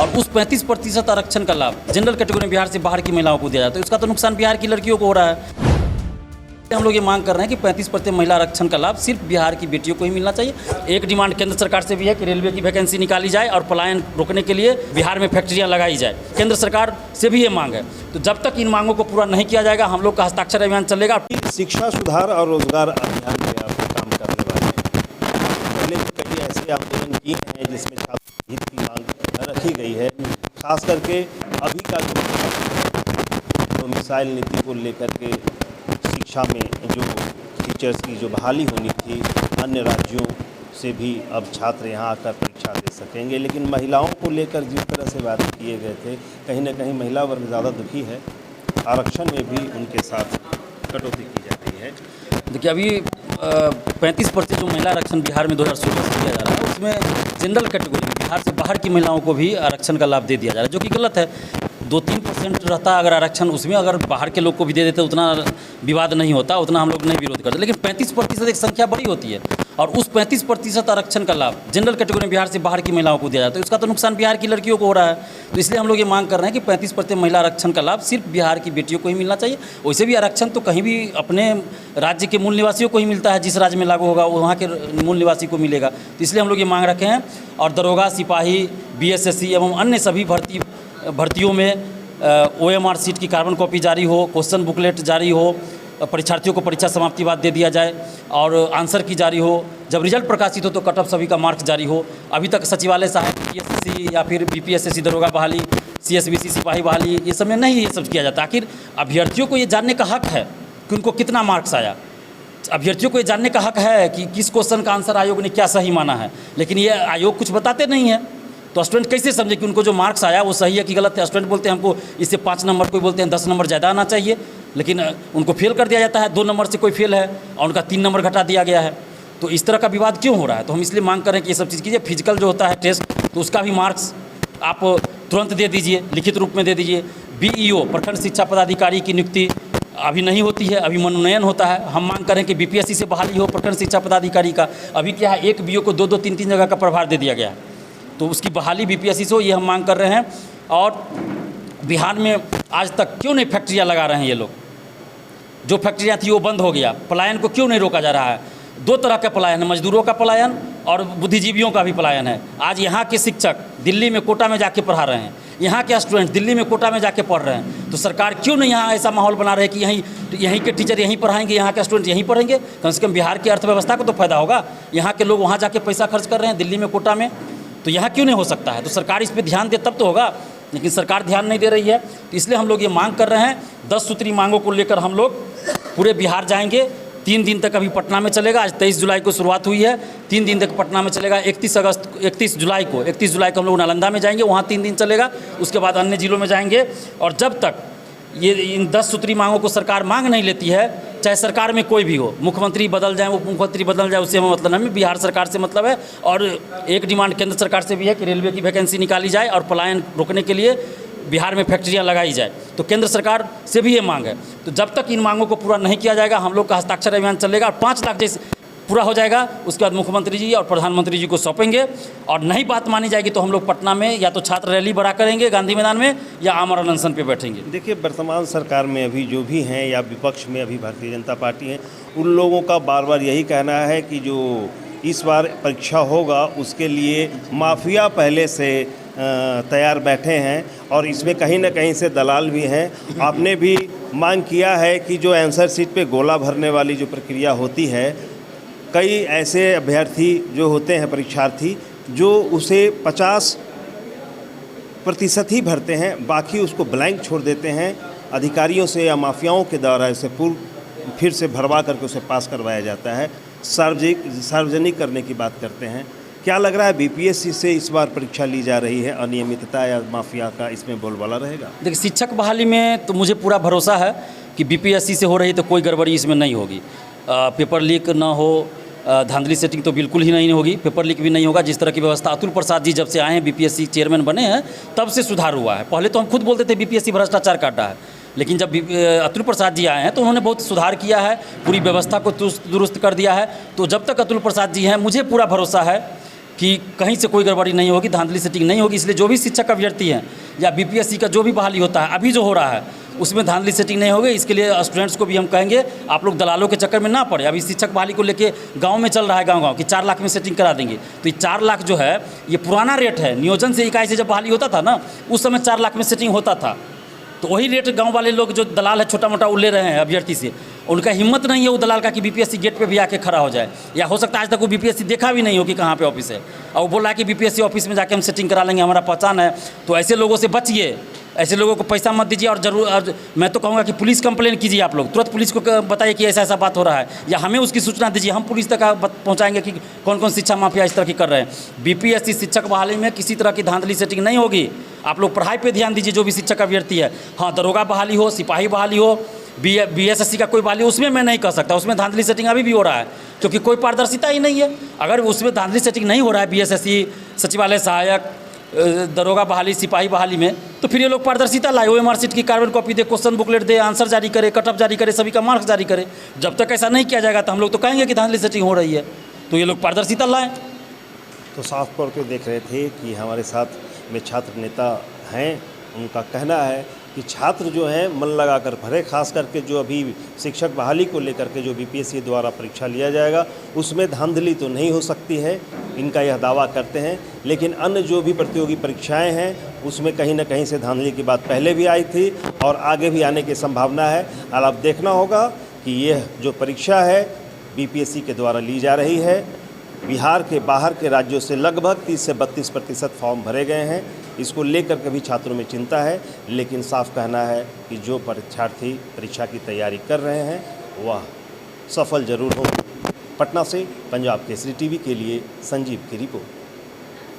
और उस 35% आरक्षण का लाभ जनरल कैटेगरी में बिहार से बाहर की महिलाओं को दिया जाता है, उसका तो नुकसान बिहार की लड़कियों को हो रहा है। हम लोग ये मांग कर रहे हैं कि 35% महिला आरक्षण का लाभ सिर्फ बिहार की बेटियों को ही मिलना चाहिए। एक डिमांड केंद्र सरकार से भी है कि रेलवे की वैकेंसी निकाली जाए और पलायन रोकने के लिए बिहार में फैक्ट्रियां लगाई जाए। केंद्र सरकार से भी ये मांग है। तो जब तक इन मांगों को पूरा नहीं किया जाएगा हम लोग का हस्ताक्षर अभियान चलेगा। शिक्षा सुधार और रोजगार अभियान में आप काम करने वाले हैं, पहले कई ऐसे आंदोलन किए हैं जिसमें छात्र हित की मांग रखी गई है। खास करके अभी का जो मिसाइल नीति को लेकर के शिक्षा में जो टीचर्स की जो बहाली होनी थी, अन्य राज्यों से भी अब छात्र यहाँ आकर परीक्षा दे सकेंगे। लेकिन महिलाओं को लेकर जिस तरह से वादे किए गए थे, कहीं ना कहीं महिला वर्ग ज़्यादा दुखी है। आरक्षण में भी उनके साथ कटौती की जा रही है। देखिए अभी 35% जो महिला आरक्षण बिहार में 2016 से दिया जा रहा है, उसमें जनरल कैटेगरी में बिहार से बाहर की महिलाओं को भी आरक्षण का लाभ दे दिया जा रहा है, जो कि गलत है। 2-3% रहता अगर आरक्षण, उसमें अगर बाहर के लोग को भी दे देते उतना विवाद नहीं होता, उतना हम लोग नहीं विरोध करते। लेकिन 35% एक संख्या बड़ी होती है और उस 35% आरक्षण का लाभ जनरल कैटेगरी में बिहार से बाहर की महिलाओं को दिया जाता है, उसका तो नुकसान बिहार की लड़कियों को हो रहा है। तो इसलिए हम लोग ये मांग कर रहे हैं कि 35% महिला आरक्षण का लाभ सिर्फ बिहार की बेटियों को ही मिलना चाहिए। वैसे भी आरक्षण तो कहीं भी अपने राज्य के मूल निवासियों को ही मिलता है, जिस राज्य में लागू होगा वहाँ के मूल निवासी को मिलेगा। तो इसलिए हम लोग ये मांग रखे हैं। और दरोगा, सिपाही, BSSC एवं अन्य सभी भर्तियों में OMR सीट की कार्बन कॉपी जारी हो, क्वेश्चन बुकलेट जारी हो, परीक्षार्थियों को परीक्षा समाप्ति बाद दे दिया जाए और आंसर की जारी हो। जब रिजल्ट प्रकाशित हो तो कट ऑफ सभी का मार्क्स जारी हो। अभी तक सचिवालय सहायक PSSC या फिर BPSSC दरोगा बहाली, CSBC सिपाही बहाली, ये सब में नहीं ये सब किया जाता। आखिर अभ्यर्थियों को ये जानने का हक है कि उनको कितना मार्क्स आया। अभ्यर्थियों को ये जानने का हक है कि किस क्वेश्चन का आंसर आयोग ने क्या सही माना है, लेकिन ये आयोग कुछ बताते नहीं है। तो स्टूडेंट कैसे समझे कि उनको जो मार्क्स आया वो सही है कि गलत है। स्टूडेंट बोलते हैं हमको इससे 5 नंबर, कोई बोलते हैं 10 नंबर ज़्यादा आना चाहिए, लेकिन उनको फेल कर दिया जाता है। 2 नंबर से कोई फेल है और उनका 3 नंबर घटा दिया गया है। तो इस तरह का विवाद क्यों हो रहा है? तो हम इसलिए मांग करें कि ये सब चीज़ कीजिए। फिजिकल जो होता है टेस्ट, तो उसका भी मार्क्स आप तुरंत दे दीजिए, लिखित रूप में दे दीजिए। BEO प्रखंड शिक्षा पदाधिकारी की नियुक्ति अभी नहीं होती है, अभी मनोनयन होता है। हम मांग करें कि BPSC से बहाली हो प्रखंड शिक्षा पदाधिकारी का। अभी क्या है, एक BO को 2-2, 3-3 जगह का प्रभार दे दिया गया है, तो उसकी बहाली BPSC से हो, ये हम मांग कर रहे हैं। और बिहार में आज तक क्यों नहीं फैक्ट्रियां लगा रहे हैं ये लोग? जो फैक्ट्रियां थी वो बंद हो गया। पलायन को क्यों नहीं रोका जा रहा है? 2 तरह का पलायन है, मजदूरों का पलायन और बुद्धिजीवियों का भी पलायन है। आज यहाँ के शिक्षक दिल्ली में कोटा में जाके पढ़ा रहे हैं, यहाँ के स्टूडेंट दिल्ली में कोटा में जाके पढ़ रहे हैं। तो सरकार क्यों नहीं यहाँ ऐसा माहौल बना रहे कि यहीं के टीचर यहीं पढ़ाएंगे, यहाँ के स्टूडेंट यहीं पढ़ेंगे? कम से कम बिहार की अर्थव्यवस्था को तो फायदा होगा। यहाँ के लोग वहाँ जाके पैसा खर्च कर रहे हैं दिल्ली में, कोटा में, तो यहाँ क्यों नहीं हो सकता है? तो सरकार इस पर ध्यान दे तब तो होगा, लेकिन सरकार ध्यान नहीं दे रही है। तो इसलिए हम लोग ये मांग कर रहे हैं। 10 सूत्री मांगों को लेकर हम लोग पूरे बिहार जाएंगे। 3 दिन तक अभी पटना में चलेगा। आज 23 जुलाई को शुरुआत हुई है, 3 दिन तक पटना में चलेगा। 31 जुलाई को हम लोग नालंदा में जाएंगे, वहाँ 3 दिन चलेगा। उसके बाद अन्य जिलों में जाएंगे। और जब तक ये इन 10 सूत्री मांगों को सरकार मांग नहीं लेती है, चाहे सरकार में कोई भी हो, मुख्यमंत्री बदल जाए, उप मुख्यमंत्री बदल जाए, उससे हमें मतलब नहीं, बिहार सरकार से मतलब है। और एक डिमांड केंद्र सरकार से भी है कि रेलवे की वैकेंसी निकाली जाए और पलायन रोकने के लिए बिहार में फैक्ट्रियां लगाई जाए। तो केंद्र सरकार से भी ये मांग है। तो जब तक इन मांगों को पूरा नहीं किया जाएगा हम लोग का हस्ताक्षर अभियान चलेगा। और 5 लाख जैसे पूरा हो जाएगा उसके बाद मुख्यमंत्री जी और प्रधानमंत्री जी को सौंपेंगे। और नहीं बात मानी जाएगी तो हम लोग पटना में या तो छात्र रैली बड़ा करेंगे गांधी मैदान में, या आमरण अनशन पे बैठेंगे। देखिए, वर्तमान सरकार में अभी जो भी हैं या विपक्ष में अभी भारतीय जनता पार्टी है, उन लोगों का बार बार यही कहना है कि जो इस बार परीक्षा होगा उसके लिए माफिया पहले से तैयार बैठे हैं और इसमें कहीं ना कहीं से दलाल भी हैं। आपने भी मांग किया है कि जो आंसर शीट पे गोला भरने वाली जो प्रक्रिया होती है, कई ऐसे अभ्यर्थी जो होते हैं, परीक्षार्थी, जो उसे 50% ही भरते हैं, बाकी उसको ब्लैंक छोड़ देते हैं। अधिकारियों से या माफियाओं के द्वारा इसे फिर से भरवा करके उसे पास करवाया जाता है। सार्वजनिक करने की बात करते हैं। क्या लग रहा है BPSC से इस बार परीक्षा ली जा रही है, अनियमितता या माफिया का इसमें बोलबाला रहेगा? देखिए, शिक्षक बहाली में तो मुझे पूरा भरोसा है कि BPSC से हो रही तो कोई गड़बड़ी इसमें नहीं होगी। पेपर लीक ना हो, धांधली सेटिंग तो बिल्कुल ही नहीं होगी, पेपर लीक भी नहीं होगा। जिस तरह की व्यवस्था अतुल प्रसाद जी जब से आए हैं, BPSC चेयरमैन बने हैं, तब से सुधार हुआ है। पहले तो हम खुद बोलते थे BPSC भ्रष्टाचार काटा है, लेकिन जब अतुल प्रसाद जी आए हैं तो उन्होंने बहुत सुधार किया है, पूरी व्यवस्था को दुरुस्त कर दिया है। तो जब तक अतुल प्रसाद जी हैं, मुझे पूरा भरोसा है कि कहीं से कोई गड़बड़ी नहीं होगी, धांधली सेटिंग नहीं होगी। इसलिए जो भी शिक्षक अभ्यर्थी हैं या बीपीएससी का जो भी बहाली होता है, अभी जो हो रहा है उसमें धांधली सेटिंग नहीं होगी। इसके लिए स्टूडेंट्स को भी हम कहेंगे आप लोग दलालों के चक्कर में ना पड़े। अभी शिक्षक बहाली को लेके गांव में चल रहा है, गांव कि 4 लाख में सेटिंग करा देंगे। तो ये 4 लाख जो है ये पुराना रेट है। नियोजन से इकाई से जब बहाली होता था ना, उस समय 4 लाख में सेटिंग होता था। तो वही रेट गांव वाले लोग जो दलाल है छोटा मोटा वो ले रहे हैं अभ्यर्थी से। उनका हिम्मत नहीं है वो दलाल का कि बीपीएससी गेट पे भी आके खड़ा हो जाए, या हो सकता है आज तक वो बीपीएससी देखा भी नहीं हो कि कहाँ पे ऑफिस है, और वो बोल रहा है कि बीपीएससी ऑफिस में जाके हम सेटिंग करा लेंगे, हमारा पहचान है। तो ऐसे लोगों से बचिए, ऐसे लोगों को पैसा मत दीजिए। और मैं तो कहूँगा कि पुलिस कंप्लेन कीजिए। आप लोग तुरंत पुलिस को बताइए कि ऐसा ऐसा बात हो रहा है, या हमें उसकी सूचना दीजिए। हम पुलिस तक पहुँचाएंगे कि कौन कौन शिक्षा माफिया इस तरह की कर रहे हैं। बीपीएससी शिक्षक बहाली में किसी तरह की धांधली सेटिंग नहीं होगी। आप लोग पढ़ाई पे ध्यान दीजिए, जो भी शिक्षक अभ्यर्थी है। हाँ, दरोगा बहाली हो, सिपाही बहाली हो, बीएसएससी का कोई बहाली, उसमें मैं नहीं कह सकता उसमें धांधली सेटिंग अभी भी हो रहा है, क्योंकि कोई पारदर्शिता ही नहीं है। अगर उसमें धांधली सेटिंग नहीं हो रहा है बीएसएससी, सचिवालय सहायक, दरोगा बहाली, सिपाही बहाली में, तो फिर ये लोग पारदर्शिता लाए। OMR शीट की कार्बन कॉपी दे, क्वेश्चन बुकलेट दे, आंसर जारी करे, कटअप जारी करे, सभी का मार्क्स जारी करे। जब तक ऐसा नहीं किया जाएगा तो हम लोग तो कहेंगे कि धांधली सेटिंग हो रही है। तो ये लोग पारदर्शिता लाएँ। तो साफ तौर पे देख रहे थे कि हमारे साथ में छात्र नेता हैं। उनका कहना है कि छात्र जो हैं मन लगाकर पढ़े, खास करके जो अभी शिक्षक बहाली को लेकर के जो बीपीएससी द्वारा परीक्षा लिया जाएगा उसमें धांधली तो नहीं हो सकती है, इनका यह दावा करते हैं। लेकिन अन्य जो भी प्रतियोगी परीक्षाएं हैं उसमें कहीं ना कहीं से धांधली की बात पहले भी आई थी और आगे भी आने की संभावना है। और अब देखना होगा कि यह जो परीक्षा है बीपीएससी के द्वारा ली जा रही है, बिहार के बाहर के राज्यों से लगभग 30 से 32% फॉर्म भरे गए हैं। इसको लेकर के भी छात्रों में चिंता है, लेकिन साफ कहना है कि जो परीक्षार्थी परीक्षा की तैयारी कर रहे हैं वह सफल जरूर हों। पटना से पंजाब केसरी टीवी के लिए संजीव की रिपोर्ट।